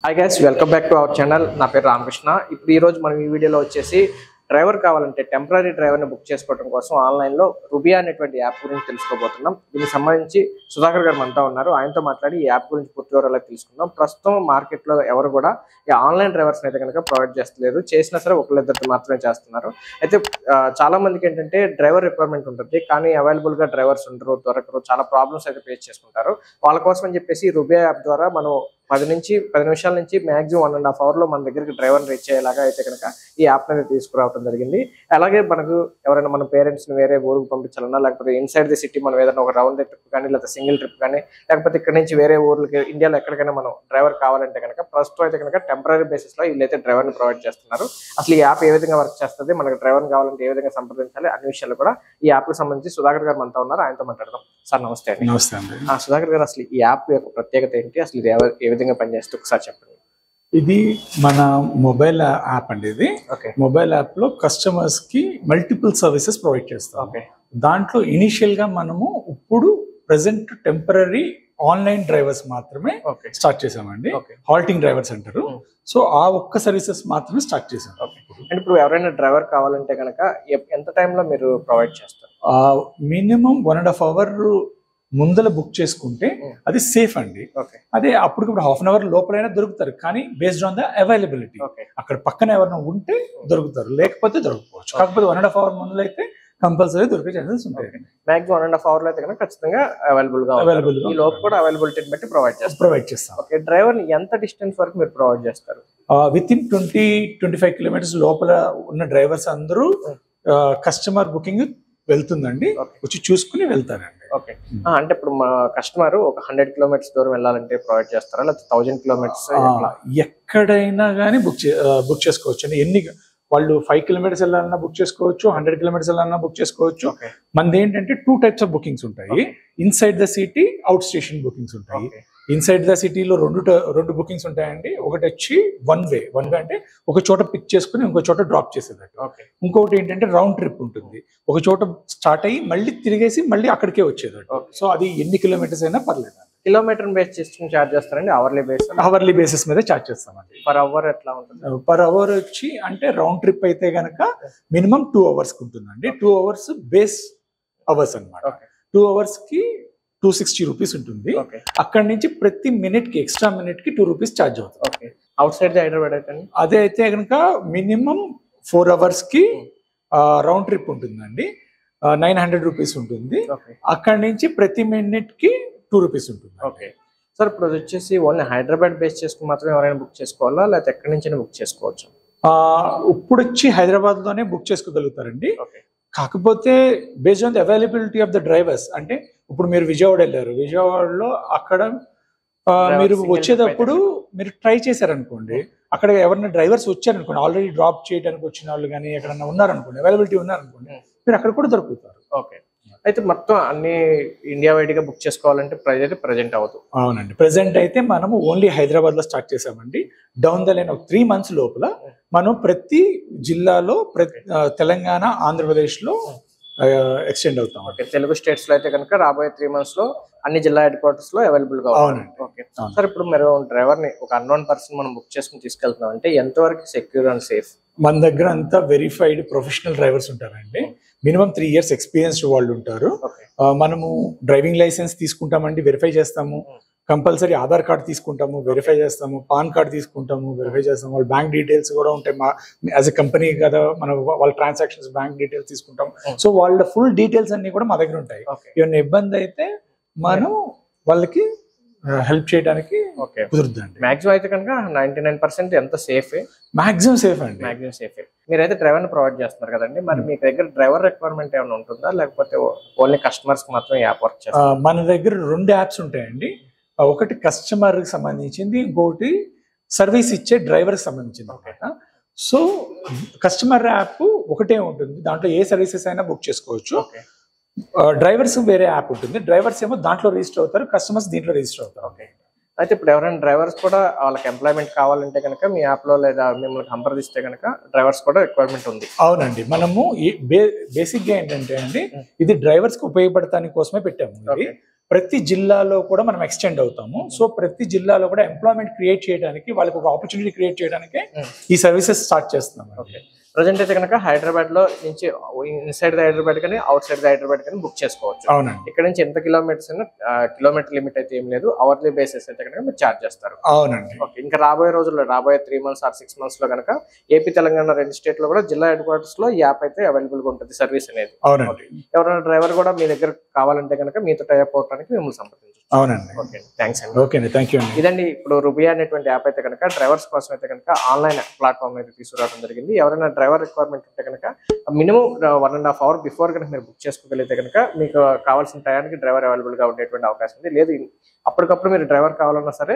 Hi guys, welcome back to our channel. నా పేరు రామకృష్ణ. ఇప్పుడు ఈ రోజు మనం ఈ వీడియోలో వచ్చేసి డ్రైవర్ కావాలంటే టెంపరరీ డ్రైవర్ ని బుక్ చేసుకోవడం కోసం ఆన్లైన్ లో రుబియా అనేటువంటి యాప్ గురించి తెలుసుకోబోతున్నాం. దీనికి సంబంధించి సుధాకర్ గారు మనతో ఉన్నారు. ఆయనతో మాట్లాడి ఈ యాప్ గురించి పూర్తి వివరాలు తెలుసుకుందాం. ప్రస్తుతం మార్కెట్ లో ఎవరు కూడా ఈ ఆన్లైన్ డ్రైవర్స్ అయితే కనుక ప్రొవైడ్ చేస్తలేరు. చేసినా సరే ఒకళ్ళిద్దరు మాత్రమే చేస్తున్నారు. అయితే చాలా మందికి ఏంటంటే డ్రైవర్ రిక్వైర్మెంట్ ఉంటుంది, కానీ అవైలబుల్ గా డ్రైవర్స్ ఉండరు, దొరకరు, చాలా ప్రాబ్లమ్స్ అయితే ఫేస్ చేసుకుంటారు. వాళ్ళ కోసం అని చెప్పేసి రుబియా యాప్ ద్వారా మనం 10 నిమిషాల నుంచి మాక్సిమం 1.5 అవర్ లో మన దగ్గరికి డ్రైవర్ రీచ్ అయ్యేలాగా అయితే కనుక ఈ యాప్ అనేది తీసుకురావడం జరిగింది. అలాగే మనకు ఎవరైనా మన పేరెంట్స్ ని వేరే ఊరికి పంపించాలన్నా, లేకపోతే ఇన్సైడ్ ది సిటీ మనం ఏదైనా ఒక రౌండ్ ట్రిప్ కానీ, లేకపోతే సింగిల్ ట్రిప్ కానీ, లేకపోతే ఇక్కడ నుంచి వేరే ఊర్లకి ఇండియాలో ఎక్కడికైనా మనం డ్రైవర్ కావాలంటే కనుక ప్రస్తుతం అయితే కనుక టెంపరరీ బేసిస్ లో వీళ్ళైతే డ్రైవర్ ని ప్రొవైడ్ చేస్తున్నారు. అసలు ఈ యాప్ ఏ విధంగా వర్క్ చేస్తుంది, మనకు డ్రైవర్ కావాలంటే ఏ విధంగా సంప్రదించాలి అన్ని విషయాలు కూడా ఈ యాప్ కి సంబంధించి సుధాకర్ గారు మనతో ఉన్నారు. ఆయనతో మాట్లాడదాం. సార్ నమస్తే అండి. నమస్తే అండి. సుధాకర్ గారు, అసలు ఈ యాప్ యొక్క ప్రత్యేకత ఏంటి, అసలు ఇది ఏ విధంగా పనిచేస్తే ఒకసారి చెప్పండి. ఇది మన మొబైల్ యాప్ అండి. ఇది మొబైల్ యాప్ లో కస్టమర్స్ కి మల్టిపుల్ సర్వీసెస్ ప్రొవైడ్ చేస్తాం. దాంట్లో ఇనిషియల్ గా మనము ఇప్పుడు ప్రెసెంట్ టెంపరరీ ఆన్లైన్ డ్రైవర్స్ మాత్రమే స్టార్ట్ చేసామండి. హాల్టింగ్ డ్రైవర్స్ అంటారు. సో ఆ ఒక్క సర్వీసెస్ మాత్రమే స్టార్ట్ చేసాం. అంటే ఇప్పుడు ఎవరైనా డ్రైవర్ కావాలంటే కనుక ఎంత టైంలో మీరు ప్రొవైడ్ చేస్తారు? మినిమం 1.5 అవర్ ముందల బుక్ చేసుకుంటే అది సేఫ్ అండి. అదే అప్పటికప్పుడు హాఫ్ అన్ అవర్ లోపలైనా దొరుకుతారు, కానీ బేస్డ్ ఆన్ ద అవైలబిలిటీ. అక్కడ పక్కన ఎవరైనా ఉంటే దొరుకుతారు, లేకపోతే దొరకపోవచ్చు. కాకపోతే 1.5 అవర్ ముందు అయితే కంపల్సరీ దొరికే ఛాన్సెస్ ఉంటాయి. మాక్సిమం 1.5 అవర్ లో అయితే కనుక ఖచ్చితంగా అవైలబుల్ ఈ లోపు కూడా అవైలబిలిటీని బట్టి ప్రొవైడ్ చేస్తాం. ఓకే, డ్రైవర్ ఎంత డిస్టెన్స్ వరకు మీరు ప్రొవైడ్ చేస్తారు? విత్ ఇన్ 20-25 కిలోమీటర్స్ లోపల ఉన్న డ్రైవర్స్ అందరూ కస్టమర్ బుకింగ్ వెళ్తుందండి, వచ్చి చూసుకుని వెళ్తారండి. ఓకే, అంటే ఇప్పుడు మా కస్టమర్ ఒక 100 కిలోమీటర్స్ దూరం వెళ్ళాలంటే ప్రొవైడ్ చేస్తారా, లేకపోతే 1000 కిలోమీటర్స్? ఎక్కడైనా కానీ బుక్ చేసుకోవచ్చు అండి. ఎన్ని వాళ్ళు 5 కిలోమీటర్స్ వెళ్ళాలన్నా బుక్ చేసుకోవచ్చు, 100 కిలోమీటర్స్ వెళ్ళాలన్నా బుక్ చేసుకోవచ్చు. మనది ఏంటంటే 2 టైప్స్ ఆఫ్ బుకింగ్స్ ఉంటాయి. Inside the city, out station bookings ఉంటాయి. ఇన్సైడ్ ద సిటీలో రెండు బుకింగ్స్ ఉంటాయండి. ఒకటి వచ్చి వన్ వే అంటే ఒక చోట పిక్ చేసుకుని ఇంకో చోట డ్రాప్ చేసేటట్టు. ఇంకొకటి ఏంటంటే రౌండ్ ట్రిప్ ఉంటుంది, ఒక చోట స్టార్ట్ అయ్యి మళ్ళీ తిరిగేసి మళ్ళీ అక్కడికే వచ్చేటట్టు. సో అది ఎన్ని కిలోమీటర్స్ అయినా పర్లేదు. కిలోమీటర్ బేస్ చేసుకుని చార్జ్ చేస్తారండి? అవర్లీ బేసిస్ మీద చార్జ్ చేస్తామండి. పర్ అవర్ ఎట్లా ఉంటుంది? పర్ అవర్ వచ్చి అంటే రౌండ్ ట్రిప్ అయితే గనక మినిమం 2 అవర్స్ ఉంటుందండి. 2 అవర్స్ బేస్ అవర్స్ అనమాట. 2 అవర్స్ కి 260 రూపీస్ ఉంటుంది. అక్కడ నుంచి ప్రతి మినిట్ కి ఎక్స్ట్రా మినిట్ కి 2 రూపీస్ ఛార్జ్ అవుతుంది. అవుట్ సైడ్ హైదరాబాద్ అయితే అదే అయితే కనుక మినిమం 4 అవర్స్ కి రౌండ్ ట్రిప్ ఉంటుందండి. 900 రూపీస్ ఉంటుంది. అక్కడ నుంచి ప్రతి మినిట్ కి 2 రూపీస్ ఉంటుంది. ఓకే సార్, ఇప్పుడు వచ్చేసి ఓన్లీ హైదరాబాద్ బేస్ చేసుకుని మాత్రం ఎవరైనా బుక్ చేసుకోవాలా, లేకపోతే ఎక్కడి నుంచి బుక్ చేసుకోవచ్చు? ఇప్పుడు వచ్చి హైదరాబాద్ లోనే బుక్ చేసుకోగలుగుతారండి. కాకపోతే based on the availability of the drivers, అంటే ఇప్పుడు మీరు విజయవాడ వెళ్ళారు, విజయవాడలో అక్కడ మీరు వచ్చేటప్పుడు మీరు ట్రై చేశారనుకోండి, అక్కడ ఎవరైనా డ్రైవర్స్ వచ్చారనుకోండి, ఆల్రెడీ డ్రాప్ చేయడానికి వచ్చిన వాళ్ళు కానీ ఎక్కడన్నా ఉన్నారనుకోండి, అవైలబిలిటీ ఉన్నారనుకోండి, మీరు అక్కడ కూడా దొరుకుతారు. ఓకే, అయితే మొత్తం అన్ని ఇండియా వైడ్ గా బుక్ చేసుకోవాలంటే ప్రెజెంట్ అవుతుంది? అవునండి, ప్రెసెంట్ అయితే మనము ఓన్లీ హైదరాబాద్ లో స్టార్ట్ చేసామండి. డౌన్ ద లైన్ 3 months లోపల మనం ప్రతి జిల్లాలో, తెలంగాణ, ఆంధ్రప్రదేశ్ లో ఎక్స్టెండ్ అవుతాం. ఓకే, తెలుగు స్టేట్స్ లో అయితే కనుక రాబోయే 3 months లో అన్ని జిల్లా హెడ్ క్వార్టర్స్ లో అవైలబుల్ గా ఉంది. ఓకే సార్, ఇప్పుడు మీరు డ్రైవర్ ని ఒక అన్నోన్ పర్సన్ మనం బుక్ చేసుకుని తీసుకెళ్తున్నాం అంటే ఎంతవరకు సెక్యూర్ అండ్ సేఫ్? మన దగ్గర అంతా వెరిఫైడ్ ప్రొఫెషనల్ డ్రైవర్స్ ఉంటారండి. మినిమం 3 years ఎక్స్పీరియన్స్డ్ వాళ్ళు ఉంటారు. మనము డ్రైవింగ్ లైసెన్స్ తీసుకుంటామండి, వెరిఫై చేస్తాము. కంపల్సరీ ఆధార్ కార్డ్ తీసుకుంటాము, వెరిఫై చేస్తాము. పాన్ కార్డ్ తీసుకుంటాము, వెరిఫై చేస్తాము. వాళ్ళ బ్యాంక్ డీటెయిల్స్ కూడా ఉంటాయి. యాజ్ ఎ కంపెనీ కదా, మనం వాళ్ళ ట్రాన్సాక్షన్స్ బ్యాంక్ డీటెయిల్స్ తీసుకుంటాం. సో వాళ్ళ ఫుల్ డీటెయిల్స్ అన్ని కూడా మా దగ్గర ఉంటాయి. ఏమైనా ఇబ్బంది అయితే మనం వాళ్ళకి హెల్ప్ చేయడానికి కుదురుద్దండి. మాక్సిమం అయితే కనుక 99% ఎంత సేఫ్? మాక్సిమం సేఫ్ అండి, మాక్సిమం సేఫ్. మీరైతే డ్రైవర్ ని ప్రొవైడ్ చేస్తున్నారు కదండి, మరి మీ దగ్గర డ్రైవర్ రిక్వైర్మెంట్ ఏమైనా ఉంటుందా, లేకపోతే ఓన్లీ కస్టమర్స్ కి మాత్రం యాప్ వర్క్ చేస్తారు? మన దగ్గర 2 యాప్స్ ఉంటాయండి. ఒకటి కస్టమర్ కి సంబంధించింది, ఇంకొకటి సర్వీస్ ఇచ్చే డ్రైవర్ కి సంబంధించింది అనమాట. సో కస్టమర్ యాప్ ఒకటే ఉంటుంది, దాంట్లో ఏ సర్వీసెస్ అయినా బుక్ చేసుకోవచ్చు. డ్రైవర్స్ వేరే యాప్ ఉంటుంది. డ్రైవర్స్ ఏమో దాంట్లో రిజిస్టర్ అవుతారు, కస్టమర్స్ దీంట్లో రిజిస్టర్ అవుతారు. ఓకే, అయితే ఇప్పుడు ఎవరైనా డ్రైవర్స్ కూడా వాళ్ళకి ఎంప్లాయ్మెంట్ కావాలంటే కనుక మీ యాప్ లో లేదా మిమ్మల్ని సంప్రదిస్తే కనుక డ్రైవర్స్ కూడా రిక్వైర్మెంట్ ఉంది? అవునండి, మనము బేసిక్ గా ఏంటంటే అండి, ఇది డ్రైవర్స్ కి ఉపయోగపడటానికి కోసమే పెట్టాము. ప్రతి జిల్లాలో కూడా మనం ఎక్స్టెండ్ అవుతాము. సో ప్రతి జిల్లాలో కూడా ఎంప్లాయ్మెంట్ క్రియేట్ చేయడానికి, వాళ్ళకి ఒక ఆపర్చునిటీ క్రియేట్ చేయడానికి ఈ సర్వీసెస్ స్టార్ట్ చేస్తున్నాం. ఓకే, ప్రజెంట్ అయితే కనుక హైదరాబాద్ లో నుంచి ఇన్సైడ్ ద హైదరాబాద్ కానీ అవుట్ సైడ్ ద హైదరాబాద్ కానీ బుక్ చేసుకోవచ్చు. అవునండి. ఇక్కడ నుంచి ఎంత కిలోమీటర్స్ అయినా కిలోమీటర్ లిమిట్ అయితే ఏం లేదు, అవర్లీ బేసిస్ అయితే కనుక మీరు ఛార్జ్ చేస్తారు. అవునండి. ఓకే, ఇంకా రాబోయే రోజుల్లో రాబోయే 3 months ఆర్ 6 months లో కనుక ఏపీ తెలంగాణ 2 స్టేట్ లో కూడా జిల్లా హెడ్ క్వార్టర్స్ లో ఈ యాప్ అయితే అవైలబుల్ గా ఉంటుంది, సర్వీస్ అనేది. అవునండి. ఎవరైనా డ్రైవర్ కూడా మీ దగ్గర కావాలంటే కనుక మీతో టైప్ అవడానికి మిమ్మల్ని సంప్రదించవచ్చు. అవునండి. ఓకే, థ్యాంక్స్ అండి. ఓకే అండి, థ్యాంక్ యూ అండి. ఇదండి ఇప్పుడు రుబియా అనేటువంటి యాప్ అయితే కనుక డ్రైవర్స్ కోసం అయితే కనుక ఆన్లైన్ ప్లాట్ఫామ్ అయితే తీసుకురావడం జరిగింది. ఎవరైనా డ్రైవర్ రిక్వైర్మెంట్ ఉంటే కనుక మినిమం 1.5 hour బిఫోర్ కనుక మీరు బుక్ చేసుకోగలిగితే కనుక మీకు కావాల్సిన టయానికి డ్రైవర్ అవైలబుల్ గా ఉండేటువంటి అవకాశం ఉంది. లేదు అప్పటికప్పుడు మీరు డ్రైవర్ కావాలన్నా సరే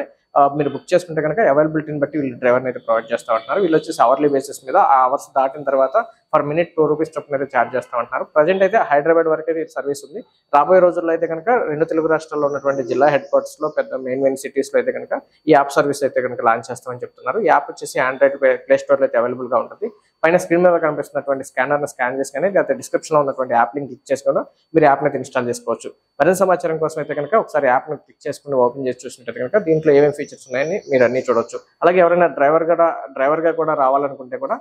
మీరు బుక్ చేసుకుంటే కనుక అవైలబిలిటీని బట్టి వీళ్ళు డ్రైవర్ని అయితే ప్రొవైడ్ చేస్తూ ఉంటున్నారు. వీళ్ళు వచ్చేసి అవర్లీ బేసిస్ మీద ఆ అవర్స్ దాటిన తర్వాత పర్ మినిట్ 2 రూపీస్ చొప్పున అయితే ఛార్జ్ చేస్తూ ఉంటున్నారు. ప్రజెంట్ అయితే హైదరాబాద్ వరకు అయితే సర్వీస్ ఉంది. రాబోయే రోజుల్లో అయితే కనుక 2 తెలుగు రాష్ట్రాల్లో ఉన్నటువంటి జిల్లా హెడ్ క్వార్టర్స్ లో పెద్ద మెయిన్ సిటీస్ లో అయితే కనుక ఈ యాప్ సర్వీస్ అయితే కనుక లాంచ్ చేస్తామని చెప్తున్నారు. ఈ యాప్ వచ్చేసి ఆండ్రాయిడ్ ప్లే స్టోర్ లో అయితే అవైలబుల్ గా ఉంటుంది. పైన స్క్రీన్ మీద కనిపిస్తున్నటువంటి స్కానర్ స్కాన్ చేసుకుని లేకపోతే డిస్క్రిప్షన్ లో ఉన్నటువంటి యాప్ లింక్ క్లిక్ చేసుకుని మీరు యాప్ అయితే ఇన్స్టాల్ చేసుకోవచ్చు. మరింత సమాచారం కోసం అయితే కనుక ఒకసారి యాప్ ని క్లిక్ చేసుకుని ఓపెన్ చేసి చూసినట్టు కనుక దీంట్లో ఏమేమి ఫీచర్స్ ఉన్నాయని మీరు అన్ని చూడొచ్చు. అలాగే ఎవరైనా డ్రైవర్ గా కూడా రావాలనుకుంటే కూడా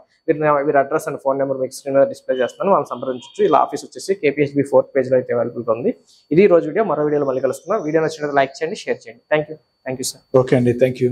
మీరు అడ్రస్ అండ్ ఫోన్ నెంబర్ మీకు స్క్రీన్ మీద డిస్ప్లే చేస్తాను, వాళ్ళు సంప్రదించవచ్చు. ఇలా ఆఫీస్ వచ్చేసి KPHB 4th పేజ్ లో అయితే అవైలబుల్ గా ఉంది. ఇది ఈ రోజు వీడియో. మరో వీడియోలో మళ్ళీ కలుసుకుందాం. వీడియో నచ్చినట్లయితే లైక్ చేయండి, షేర్ చేయండి. Thank you sir. ఓకే అండి, థ్యాంక్ యూ.